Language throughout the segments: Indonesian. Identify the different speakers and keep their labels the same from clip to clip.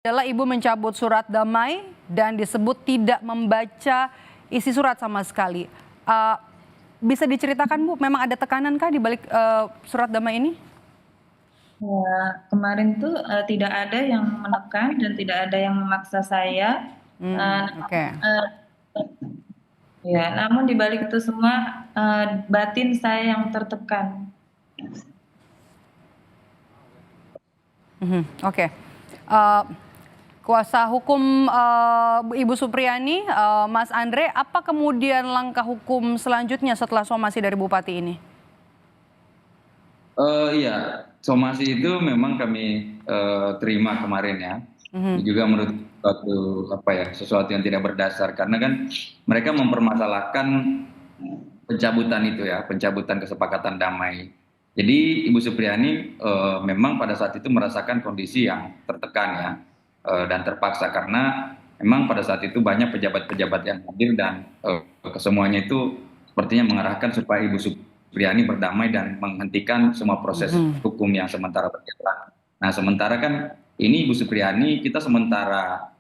Speaker 1: adalah Ibu mencabut surat damai dan disebut tidak membaca isi surat sama sekali. Bisa diceritakan Bu, memang ada tekanankah di balik surat damai ini?
Speaker 2: Ya, kemarin tuh tidak ada yang menekan dan tidak ada yang memaksa saya.
Speaker 1: Oke.
Speaker 2: Ya, namun di balik itu semua batin saya yang tertekan.
Speaker 1: Oke. Kuasa hukum Ibu Supriyani, Mas Andre, apa kemudian langkah hukum selanjutnya setelah somasi dari Bupati ini?
Speaker 3: Iya, somasi itu memang kami terima kemarin ya. Ini juga menurut sesuatu yang tidak berdasar karena kan mereka mempermasalahkan pencabutan itu ya, pencabutan kesepakatan damai. Jadi Ibu Supriyani memang pada saat itu merasakan kondisi yang tertekan ya dan terpaksa karena memang pada saat itu banyak pejabat-pejabat yang hadir dan kesemuanya itu sepertinya mengarahkan supaya Ibu Supriyani berdamai dan menghentikan semua proses hukum yang sementara berjalan. Nah sementara kan ini Ibu Supriyani kita sementara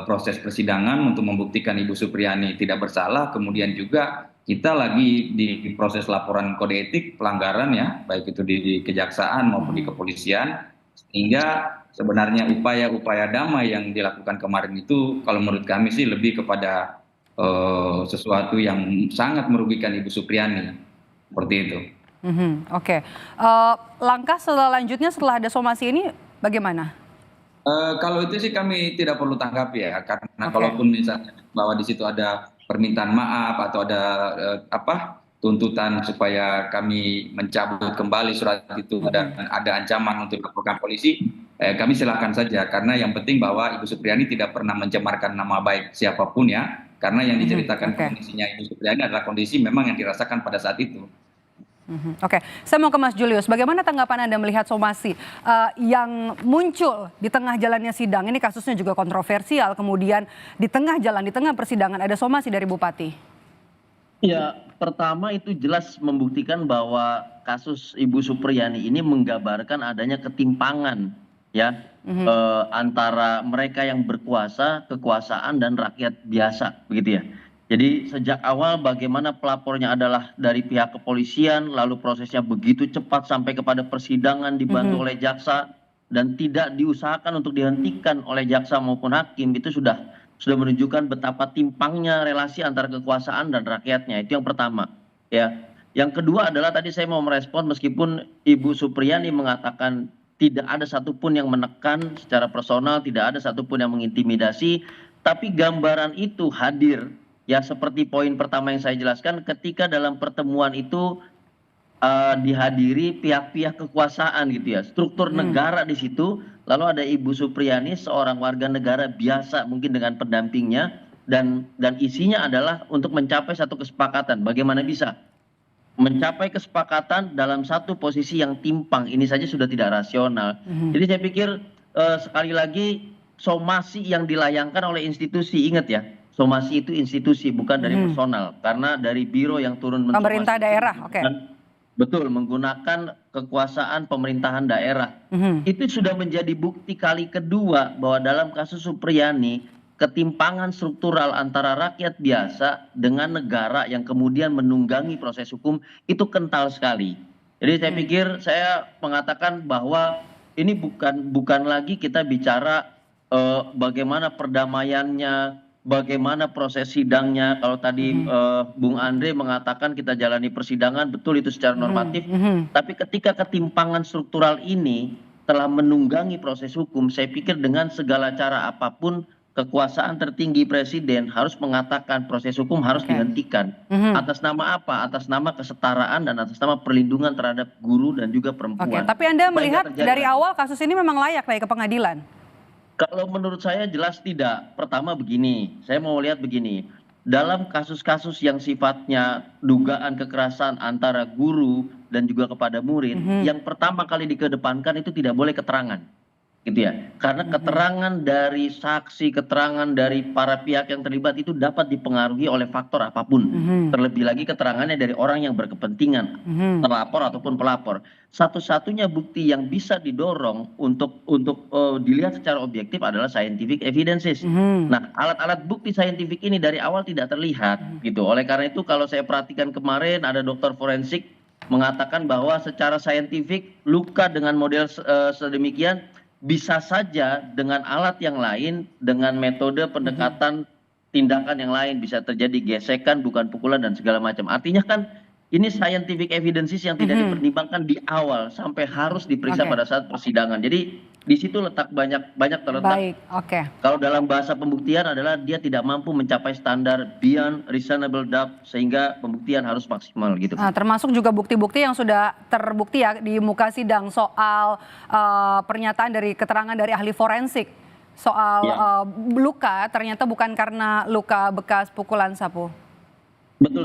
Speaker 3: proses persidangan untuk membuktikan Ibu Supriyani tidak bersalah, kemudian juga kita lagi di proses laporan kode etik pelanggaran ya, baik itu di kejaksaan maupun di kepolisian, sehingga sebenarnya upaya-upaya damai yang dilakukan kemarin itu kalau menurut kami sih lebih kepada sesuatu yang sangat merugikan Ibu Supriyani, seperti itu.
Speaker 1: Oke. Langkah selanjutnya setelah ada somasi ini bagaimana?
Speaker 3: Kalau itu sih kami tidak perlu tanggapi ya, karena kalaupun misalnya bahwa di situ ada permintaan maaf atau ada tuntutan supaya kami mencabut kembali surat itu dan ada ancaman untuk dilaporkan polisi, kami silakan saja karena yang penting bahwa Ibu Supriyani tidak pernah mencemarkan nama baik siapapun ya, karena yang diceritakan kondisinya Ibu Supriyani adalah kondisi memang yang dirasakan pada saat itu.
Speaker 1: Oke, saya mau ke Mas Julius. Bagaimana tanggapan Anda melihat somasi yang muncul di tengah jalannya sidang? Ini kasusnya juga kontroversial. Kemudian di tengah jalan, di tengah persidangan ada somasi dari Bupati.
Speaker 4: Ya, pertama itu jelas membuktikan bahwa kasus Ibu Supriyani ini menggambarkan adanya ketimpangan ya antara mereka yang berkuasa, kekuasaan dan rakyat biasa, begitu ya. Jadi sejak awal bagaimana pelapornya adalah dari pihak kepolisian, lalu prosesnya begitu cepat sampai kepada persidangan dibantu oleh jaksa dan tidak diusahakan untuk dihentikan oleh jaksa maupun hakim, itu sudah menunjukkan betapa timpangnya relasi antara kekuasaan dan rakyatnya. Itu yang pertama ya. Yang kedua adalah tadi saya mau merespon meskipun Ibu Supriyani mengatakan tidak ada satupun yang menekan secara personal, tidak ada satupun yang mengintimidasi, tapi gambaran itu hadir ya seperti poin pertama yang saya jelaskan ketika dalam pertemuan itu dihadiri pihak-pihak kekuasaan gitu ya, struktur negara di situ, lalu ada Ibu Supriyani seorang warga negara biasa mungkin dengan pendampingnya dan isinya adalah untuk mencapai satu kesepakatan. Bagaimana bisa mencapai kesepakatan dalam satu posisi yang timpang, ini saja sudah tidak rasional. Jadi saya pikir sekali lagi somasi yang dilayangkan oleh institusi, ingat ya, somasi itu institusi bukan dari personal, karena dari biro yang turun
Speaker 1: pemerintah daerah,
Speaker 4: betul, menggunakan kekuasaan pemerintahan daerah. Itu sudah menjadi bukti kali kedua bahwa dalam kasus Supriyani ketimpangan struktural antara rakyat biasa dengan negara yang kemudian menunggangi proses hukum itu kental sekali. Jadi saya pikir saya mengatakan bahwa ini bukan lagi kita bicara bagaimana perdamaiannya, bagaimana proses sidangnya. Kalau tadi Bung Andre mengatakan kita jalani persidangan, betul itu secara normatif. Tapi ketika ketimpangan struktural ini telah menunggangi proses hukum, saya pikir dengan segala cara apapun kekuasaan tertinggi presiden harus mengatakan proses hukum harus dihentikan. Atas nama apa? Atas nama kesetaraan dan atas nama perlindungan terhadap guru dan juga perempuan.
Speaker 1: Tapi Anda melihat dari awal kasus ini memang layak naik ke pengadilan?
Speaker 4: Kalau menurut saya jelas tidak. Pertama begini, saya mau lihat begini. Dalam kasus-kasus yang sifatnya dugaan kekerasan antara guru dan juga kepada murid, yang pertama kali dikedepankan itu tidak boleh keterangan. gitu ya. Karena keterangan dari saksi, keterangan dari para pihak yang terlibat itu dapat dipengaruhi oleh faktor apapun. Terlebih lagi keterangannya dari orang yang berkepentingan, terlapor ataupun pelapor. Satu-satunya bukti yang bisa didorong untuk dilihat secara objektif adalah scientific evidences. Nah, alat-alat bukti saintifik ini dari awal tidak terlihat gitu. Oleh karena itu kalau saya perhatikan kemarin ada dokter forensik mengatakan bahwa secara saintifik luka dengan model sedemikian bisa saja dengan alat yang lain, dengan metode pendekatan tindakan yang lain bisa terjadi gesekan, bukan pukulan dan segala macam. Artinya kan ini scientific evidences yang tidak dipertimbangkan di awal sampai harus diperiksa pada saat persidangan. Jadi di situ letak banyak terletak.
Speaker 1: Baik, oke.
Speaker 4: Kalau dalam bahasa pembuktian adalah dia tidak mampu mencapai standar beyond reasonable doubt sehingga pembuktian harus maksimal gitu.
Speaker 1: Nah, termasuk juga bukti-bukti yang sudah terbukti ya di muka sidang soal pernyataan dari keterangan dari ahli forensik soal luka ternyata bukan karena luka bekas pukulan sapu.
Speaker 4: Betul